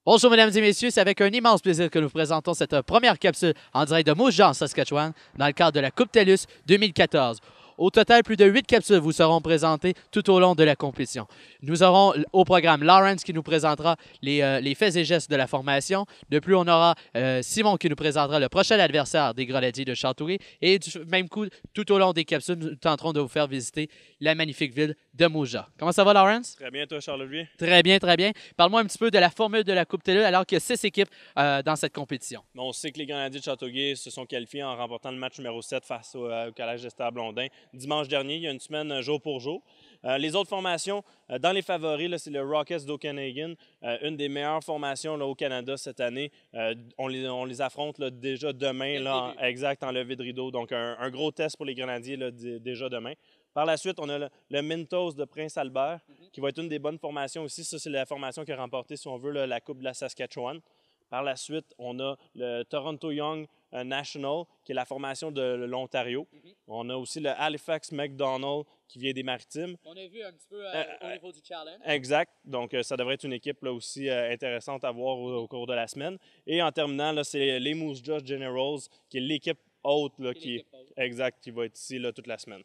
Bonjour mesdames et messieurs, c'est avec un immense plaisir que nous présentons cette première capsule en direct de Moose Jaw, Saskatchewan, dans le cadre de la Coupe TELUS 2014. Au total, plus de 8 capsules vous seront présentées tout au long de la compétition. Nous aurons au programme Lawrence qui nous présentera les faits et gestes de la formation. De plus, on aura Simon qui nous présentera le prochain adversaire des Grenadiers de Châteauguay. Et du même coup, tout au long des capsules, nous tenterons de vous faire visiter la magnifique ville de Moose Jaw. Comment ça va, Lawrence? Très bien, toi, Charles-Olivier? Très bien, très bien. Parle-moi un petit peu de la formule de la Coupe TELUS alors qu'il y a 6 équipes dans cette compétition. On sait que les Canadiens de Châteauguay se sont qualifiés en remportant le match numéro 7 face au Collège d'Esther-Blondin dimanche dernier. Il y a une semaine jour pour jour. Les autres formations, dans les favoris, c'est le Rockets d'Okanagan, une des meilleures formations là, au Canada cette année. On les affronte là, déjà demain, là, exact, en levée de rideau. Donc, un gros test pour les Grenadiers là, déjà demain. Par la suite, on a le Mintos de Prince-Albert, qui va être une des bonnes formations aussi. Ça, c'est la formation qui a remporté, si on veut, là, la Coupe de la Saskatchewan. Par la suite, on a le Toronto Young National, qui est la formation de l'Ontario. On a aussi le Halifax McDonald, qui vient des Maritimes. On a vu un petit peu au niveau du challenge. Exact. Donc, ça devrait être une équipe là, aussi intéressante à voir au cours de la semaine. Et en terminant, là, c'est les Moose Jaw Generals, qui est l'équipe haute, là, qui va être ici là, toute la semaine.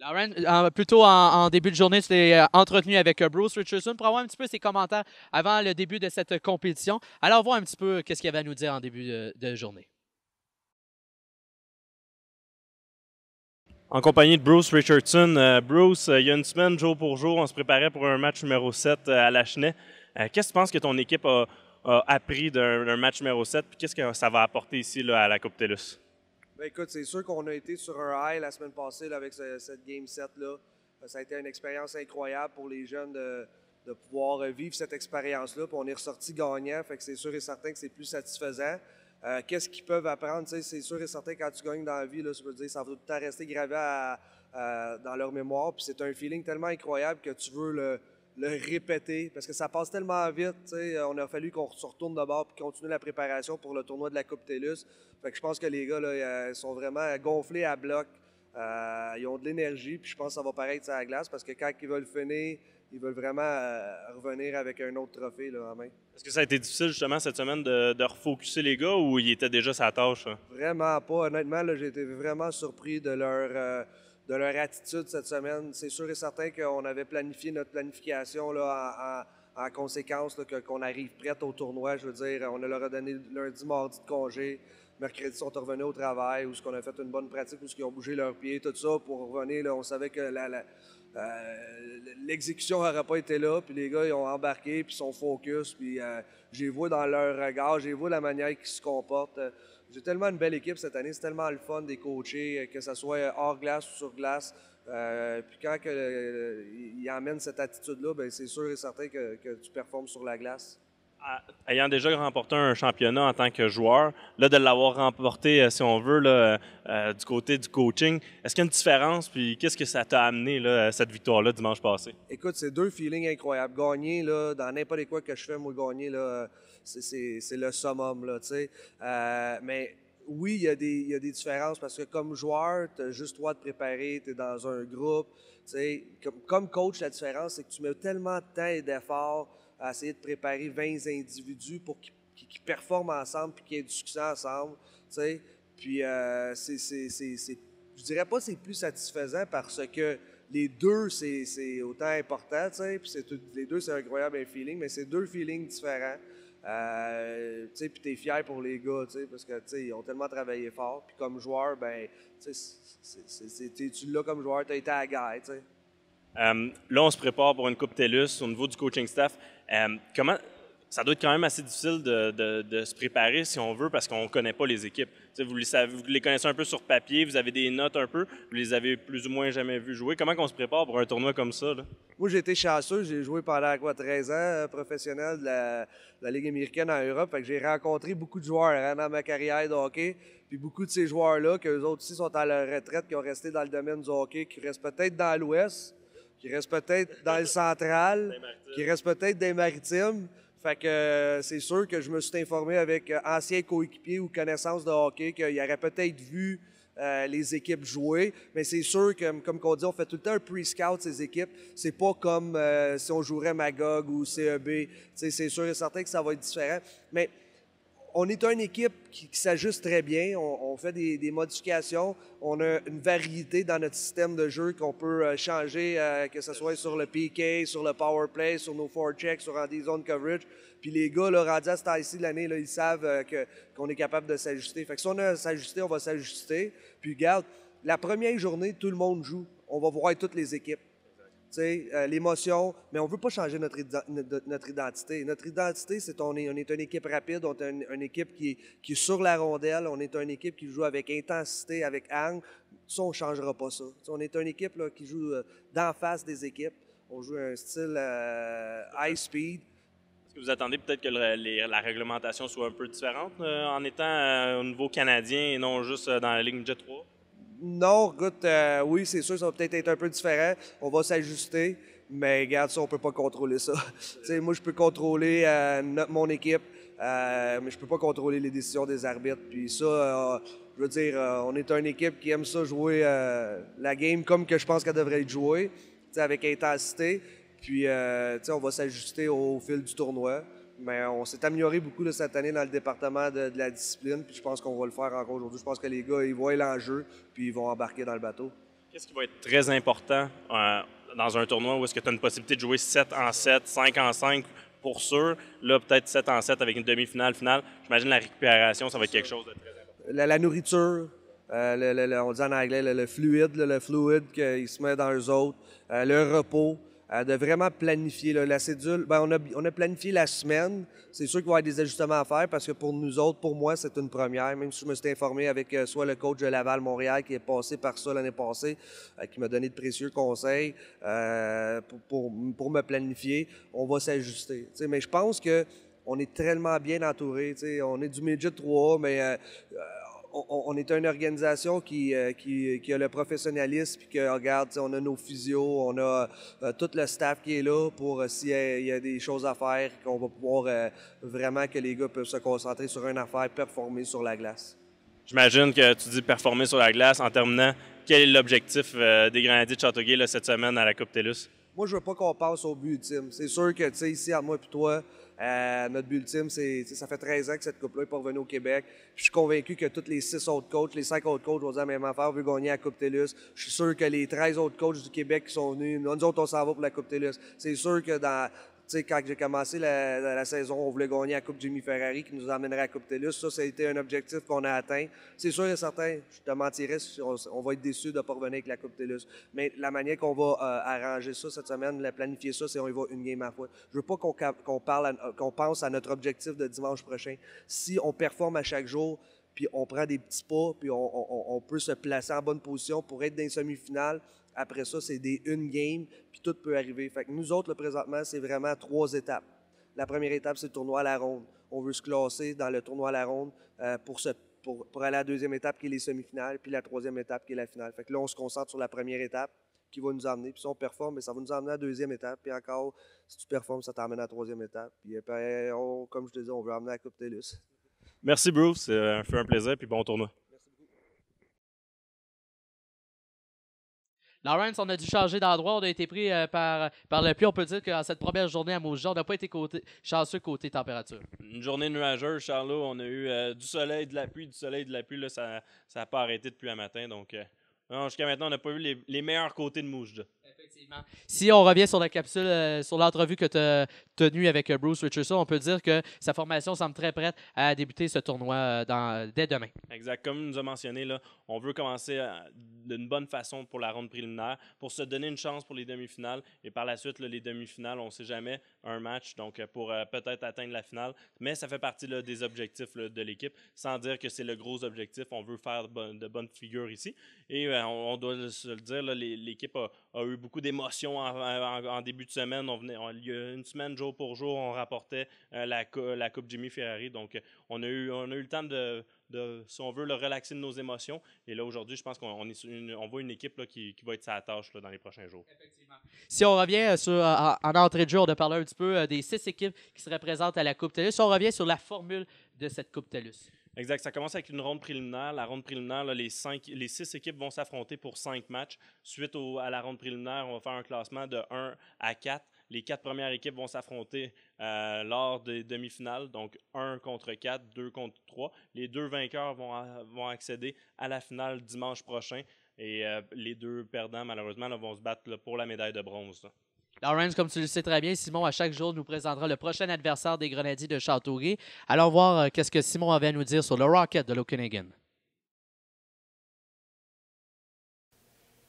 Lauren, plutôt en début de journée, tu t'es entretenu avec Bruce Richardson pour avoir un petit peu ses commentaires avant le début de cette compétition. Alors, voir un petit peu qu'est-ce qu'il avait à nous dire en début de journée. En compagnie de Bruce Richardson. Bruce, il y a une semaine, jour pour jour, on se préparait pour un match numéro 7 à Lachenay. Qu'est-ce que tu penses que ton équipe a appris d'un match numéro 7? Puis qu'est-ce que ça va apporter ici là, à la Coupe TELUS? Bien, écoute, c'est sûr qu'on a été sur un high la semaine passée là, avec cette Game 7-là. Ça a été une expérience incroyable pour les jeunes de pouvoir vivre cette expérience-là. Puis on est ressorti gagnant, fait que c'est sûr et certain que c'est plus satisfaisant. Qu'est-ce qu'ils peuvent apprendre? C'est sûr et certain que quand tu gagnes dans la vie, là, ça veut dire ça va tout le temps rester gravé dans leur mémoire. Puis c'est un feeling tellement incroyable que tu veux le répéter parce que ça passe tellement vite. On a fallu qu'on se retourne de bord et continue la préparation pour le tournoi de la Coupe TELUS. Fait que je pense que les gars là, sont vraiment gonflés à bloc. Ils ont de l'énergie, puis je pense que ça va paraître sur la glace parce que quand ils veulent finir, ils veulent vraiment revenir avec un autre trophée là, en main. Est-ce que ça a été difficile justement cette semaine de refocuser les gars ou ils étaient déjà sa tâche? Hein? Vraiment pas. Honnêtement, j'ai été vraiment surpris de leur attitude cette semaine. C'est sûr et certain qu'on avait planifié notre planification là, en conséquence qu'on arrive prête au tournoi. Je veux dire, on leur a donné lundi, mardi de congé. Mercredi, ils sont revenus au travail, où on a fait une bonne pratique, où ils ont bougé leurs pieds, tout ça, pour revenir. Là, on savait que l'exécution n'aurait pas été là, puis les gars, ils ont embarqué, puis ils sont focus, puis j'ai vu dans leur regard, j'ai vu la manière qu'ils se comportent. J'ai tellement une belle équipe cette année, c'est tellement le fun des coachés, que ce soit hors glace ou sur glace. Puis quand ils amènent cette attitude-là, bien, c'est sûr et certain que tu performes sur la glace. Ayant déjà remporté un championnat en tant que joueur, là, de l'avoir remporté, si on veut, là, du côté du coaching, est-ce qu'il y a une différence? Puis qu'est-ce que ça t'a amené, là, cette victoire-là, dimanche passé? Écoute, c'est deux feelings incroyables. Gagner, là, dans n'importe quoi que je fais, moi, gagner, là, c'est le summum, là, tu sais. Mais oui, il y a des différences parce que comme joueur, tu as juste toi de préparer, tu es dans un groupe. Tu sais, comme coach, la différence, c'est que tu mets tellement de temps et d'efforts à essayer de préparer 20 individus pour qu'ils performent ensemble puis qu'il y ait du succès ensemble. Tu sais. Puis, je dirais pas que c'est plus satisfaisant parce que les deux, c'est autant important. Tu sais. Puis les deux, c'est incroyable un feeling, mais c'est deux feelings différents. Tu sais, puis t'es fier pour les gars, tu sais, parce que, tu sais, ils ont tellement travaillé fort. Puis comme joueur, ben, tu sais, tu l'as comme joueur, t'as été à la guerre, tu sais. Là, on se prépare pour une Coupe TELUS au niveau du coaching staff. Comment ça doit être quand même assez difficile de se préparer, si on veut, parce qu'on ne connaît pas les équipes. Vous les connaissez un peu sur papier, vous avez des notes un peu, vous les avez plus ou moins jamais vus jouer. Comment on se prépare pour un tournoi comme ça? Là? Moi, j'ai été chanceux. J'ai joué pendant 13 ans professionnel de la Ligue américaine en Europe. Fait que j'ai rencontré beaucoup de joueurs hein, dans ma carrière de hockey. Puis beaucoup de ces joueurs-là, qu'eux autres aussi sont à leur retraite, qui ont resté dans le domaine du hockey, qui restent peut-être dans l'Ouest, qui restent peut-être dans le Central, qui restent peut-être des Maritimes. Fait que c'est sûr que je me suis informé avec anciens coéquipiers ou connaissances de hockey qu'ils auraient peut-être vu les équipes jouer. Mais c'est sûr que, comme on dit, on fait tout le temps un pre-scout ces équipes. C'est pas comme si on jouerait Magog ou CEB. C'est sûr et certain que ça va être différent. Mais on est une équipe qui s'ajuste très bien. On fait des modifications. On a une variété dans notre système de jeu qu'on peut changer, que ce soit sur le PK, sur le power play, sur nos forechecks, sur des zones coverage. Puis les gars, là, rendus à ce temps-ci de l'année, ils savent qu'on est capable de s'ajuster. Fait que si on a à s'ajuster, on va s'ajuster. Puis regarde, la première journée, tout le monde joue. On va voir toutes les équipes. L'émotion, mais on ne veut pas changer notre identité. Notre identité, c'est qu'on est une équipe rapide, on est une équipe qui est sur la rondelle, on est une équipe qui joue avec intensité, avec angle. Ça, on ne changera pas ça. T'sais, on est une équipe là, qui joue d'en face des équipes. On joue un style high speed. Est-ce que vous attendez peut-être que la réglementation soit un peu différente en étant au niveau canadien et non juste dans la Ligue Midget 3? Non, écoute, oui, c'est sûr, ça va peut-être être un peu différent. On va s'ajuster, mais regarde, ça, on ne peut pas contrôler ça. Moi, je peux contrôler mon équipe, mais je ne peux pas contrôler les décisions des arbitres. Puis ça, je veux dire, on est une équipe qui aime ça jouer la game comme que je pense qu'elle devrait être jouée, avec intensité. Puis, on va s'ajuster au fil du tournoi. Mais on s'est amélioré beaucoup là, cette année dans le département de la discipline, puis je pense qu'on va le faire encore aujourd'hui. Je pense que les gars, ils voient l'enjeu, puis ils vont embarquer dans le bateau. Qu'est-ce qui va être très important dans un tournoi où est-ce que tu as une possibilité de jouer 7 en 7, 5 en 5 pour sûr? Là, peut-être 7 en 7 avec une demi-finale, finale. J'imagine la récupération, ça va être quelque chose de très important. La nourriture, on dit en anglais le fluide, le fluide qu'il se met dans eux autres, le repos. De vraiment planifier la cédule. Bien, on a planifié la semaine. C'est sûr qu'il va y avoir des ajustements à faire parce que pour nous autres, pour moi, c'est une première. Même si je me suis informé avec soit le coach de Laval-Montréal qui est passé par ça l'année passée, qui m'a donné de précieux conseils pour me planifier, on va s'ajuster. Mais je pense qu'on est tellement bien entouré. On est du Midget 3, mais on est une organisation qui a le professionnalisme, puis que, regarde, on a nos physios, on a tout le staff qui est là pour s'il y a des choses à faire, qu'on va pouvoir vraiment que les gars peuvent se concentrer sur une affaire, performer sur la glace. J'imagine que tu dis performer sur la glace. En terminant, quel est l'objectif des Grenadiers de Châteauguay là, cette semaine à la Coupe TELUS? Moi, je veux pas qu'on passe au but ultime. C'est sûr que, tu sais, ici, entre moi et toi, notre but ultime, ça fait 13 ans que cette coupe-là n'est pas revenue au Québec. Je suis convaincu que tous les 6 autres coachs, les 5 autres coachs vont dire la même affaire, veulent gagner la Coupe TELUS. Je suis sûr que les 13 autres coachs du Québec qui sont venus, nous autres, on s'en va pour la Coupe TELUS. C'est sûr que quand j'ai commencé la saison, on voulait gagner la Coupe Jimmy Ferrari qui nous emmènerait à la Coupe TELUS. Ça a été un objectif qu'on a atteint. C'est sûr et certain, je te mentirais si on va être déçus de ne pas revenir avec la Coupe TELUS. Mais la manière qu'on va arranger ça cette semaine, planifier ça, c'est on y va une game à la fois. Je veux pas qu'on pense à notre objectif de dimanche prochain. Si on performe à chaque jour, puis on prend des petits pas, puis on peut se placer en bonne position pour être dans les semi-finales. Après ça, c'est une game, puis tout peut arriver. Fait que nous autres, là, présentement, c'est vraiment 3 étapes. La première étape, c'est le tournoi à la ronde. On veut se classer dans le tournoi à la ronde pour aller à la deuxième étape, qui est les semi-finales, puis la troisième étape, qui est la finale. Fait que là, on se concentre sur la première étape qui va nous emmener. Puis si on performe, mais ça va nous emmener à la deuxième étape. Puis encore, si tu performes, ça t'emmène à la troisième étape. Puis après, comme je te dis, on veut emmener la Coupe TELUS. Merci, Bruce. Ça fait un plaisir, puis bon tournoi. Lawrence, on a dû changer d'endroit. On a été pris par le pluie. On peut dire qu'en cette première journée à Montjean, on n'a pas été chanceux côté température. Une journée nuageuse, Charlot. On a eu du soleil, de la pluie, du soleil, de la pluie. Là, ça n'a pas arrêté depuis un matin. Donc, jusqu'à maintenant, on n'a pas vu les meilleurs côtés de Moujda. Effectivement. Si on revient sur la capsule, sur l'entrevue que tu as tenue avec Bruce Richardson, on peut dire que sa formation semble très prête à débuter ce tournoi dès demain. Exact. Comme il nous a mentionné, là, on veut commencer d'une bonne façon pour la ronde préliminaire, pour se donner une chance pour les demi-finales. Et par la suite, là, les demi-finales, on ne sait jamais, un match, donc pour peut-être atteindre la finale. Mais ça fait partie là, des objectifs là, de l'équipe, sans dire que c'est le gros objectif. On veut faire de bonnes figures ici. Et on doit se le dire, là, l'équipe a eu beaucoup d'émotions en début de semaine. Il y a une semaine, jour pour jour, on rapportait la Coupe Jimmy Ferrari. Donc, on a eu le temps de, si on veut, le relaxer de nos émotions. Et là, aujourd'hui, je pense qu'on voit une équipe là, qui va être sa tâche là, dans les prochains jours. Effectivement. Si on revient en entrée de jeu, on a parlé un petit peu des 6 équipes qui seraient présentes à la Coupe TELUS. Si on revient sur la formule de cette Coupe TELUS. Exact. Ça commence avec une ronde préliminaire. La ronde préliminaire, là, les 6 équipes vont s'affronter pour 5 matchs. Suite à la ronde préliminaire, on va faire un classement de 1 à 4. Les 4 premières équipes vont s'affronter lors des demi-finales. Donc, 1 contre 4, 2 contre 3. Les 2 vainqueurs vont accéder à la finale dimanche prochain. Et les 2 perdants, malheureusement, là, vont se battre là, pour la médaille de bronze. Là. Lawrence, comme tu le sais très bien, Simon, à chaque jour, nous présentera le prochain adversaire des Grenadiers de Châteauguay. Allons voir qu'est-ce que Simon avait à nous dire sur le Rocket de l'Okanagan.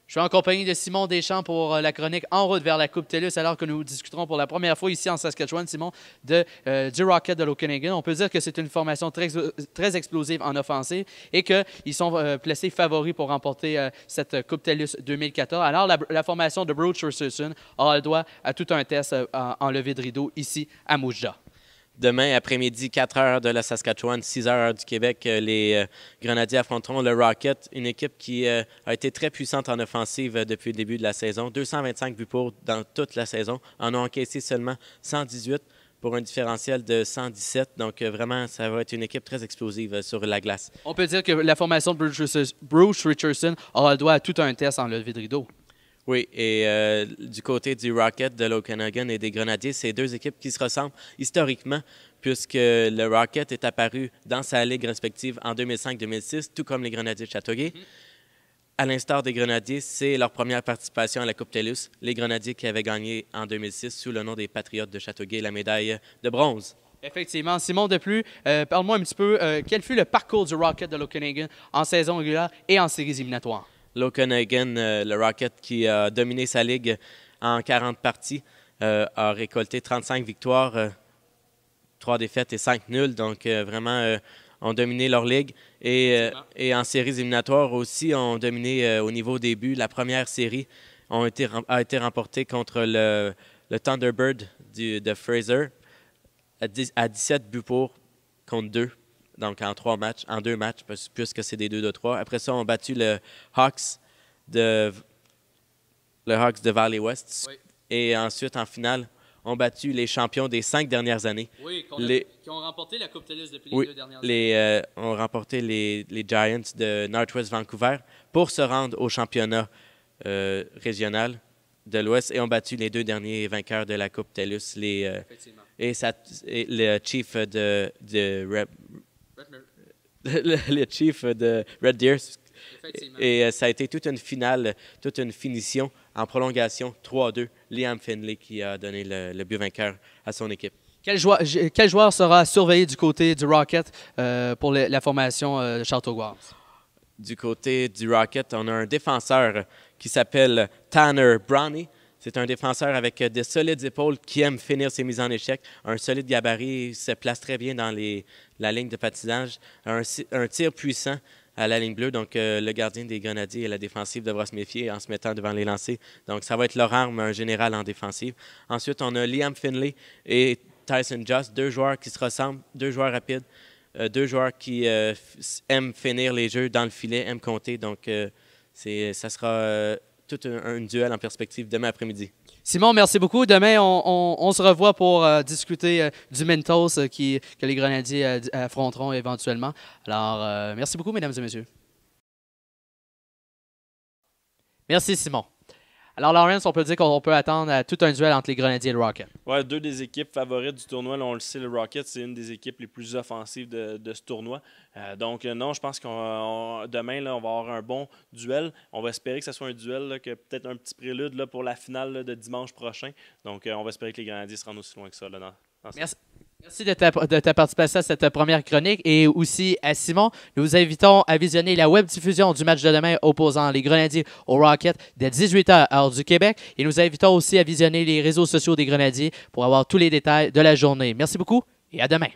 Je suis en compagnie de Simon Deschamps pour la chronique En route vers la Coupe TELUS, alors que nous discuterons pour la première fois ici en Saskatchewan, Simon, du Rocket de l'Okanagan. On peut dire que c'est une formation très explosive en offensive et qu'ils sont placés favoris pour remporter cette Coupe TELUS 2014. Alors, la formation de Bruce Richardson aura le droit à tout un test en levée de rideau ici à Moose Jaw. Demain après-midi, 4 heures de la Saskatchewan, 6 heures du Québec, les Grenadiers affronteront le Rocket, une équipe qui a été très puissante en offensive depuis le début de la saison. 225 buts pour dans toute la saison, en ont encaissé seulement 118 pour un différentiel de 117. Donc vraiment, ça va être une équipe très explosive sur la glace. On peut dire que la formation de Bruce Richardson aura le droit à tout un test en levée de rideau. Oui, et du côté du Rocket, de l'Okanagan et des Grenadiers, c'est 2 équipes qui se ressemblent historiquement, puisque le Rocket est apparu dans sa ligue respective en 2005-2006, tout comme les Grenadiers de Châteauguay. À l'instar des Grenadiers, c'est leur première participation à la Coupe TELUS. Les Grenadiers qui avaient gagné en 2006 sous le nom des Patriotes de Châteauguay la médaille de bronze. Effectivement. Simon, de plus, parle-moi un petit peu, quel fut le parcours du Rocket de l'Okanagan en saison régulière et en séries éliminatoires? L'Okanagan, le Rocket qui a dominé sa ligue en 40 parties, a récolté 35 victoires, 3 défaites et 5 nuls. Donc, vraiment, ont dominé leur ligue. Et en séries éliminatoires aussi, ont dominé au niveau des buts. La première série a été remportée contre le Thunderbird de Fraser à 17 buts pour contre 2. Donc, en 2 matchs, puisque c'est des 2 de 3. Après ça, on a battu le Hawks de Valley West. Oui. Et ensuite, en finale, on a battu les champions des 5 dernières années. Oui, qui ont remporté la Coupe TELUS depuis les 2 dernières années. On a remporté les Giants de Northwest Vancouver pour se rendre au championnat régional de l'Ouest et ont battu les 2 derniers vainqueurs de la Coupe TELUS, et le Chief le Chief de Red Deer. Et ça a été toute une finale, toute une finition en prolongation 3-2. Liam Finlay qui a donné le but vainqueur à son équipe. Quel joueur sera surveillé du côté du Rocket pour la formation Châteauguay? Du côté du Rocket, on a un défenseur qui s'appelle Tanner Brownie. C'est un défenseur avec de solides épaules qui aime finir ses mises en échec. Un solide gabarit, se place très bien dans la ligne de patinage. Un tir puissant à la ligne bleue. Donc, le gardien des Grenadiers et la défensive devra se méfier en se mettant devant les lancers. Donc, ça va être leur arme, un général en défensive. Ensuite, on a Liam Finlay et Tyson Jost, 2 joueurs qui se ressemblent, 2 joueurs rapides, 2 joueurs qui aiment finir les jeux dans le filet, aiment compter. Donc, ça sera tout un duel en perspective demain après-midi. Simon, merci beaucoup. Demain, on se revoit pour discuter du Mentos que les Grenadiers affronteront éventuellement. Alors, merci beaucoup, mesdames et messieurs. Merci, Simon. Alors, Lawrence, on peut dire qu'on peut attendre tout un duel entre les Grenadiers et le Rocket. Oui, 2 des équipes favorites du tournoi. Là, on le sait, le Rocket, c'est une des équipes les plus offensives de ce tournoi. Donc, non, je pense que demain, là, on va avoir un bon duel. On va espérer que ce soit un duel, là, que peut-être un petit prélude là, pour la finale là, de dimanche prochain. Donc, on va espérer que les Grenadiers se rendent aussi loin que ça. Là, Merci. Merci de ta participation à cette première chronique et aussi à Simon. Nous vous invitons à visionner la web diffusion du match de demain opposant les Grenadiers au Rocket dès 18h heure du Québec. Et nous invitons aussi à visionner les réseaux sociaux des Grenadiers pour avoir tous les détails de la journée. Merci beaucoup et à demain.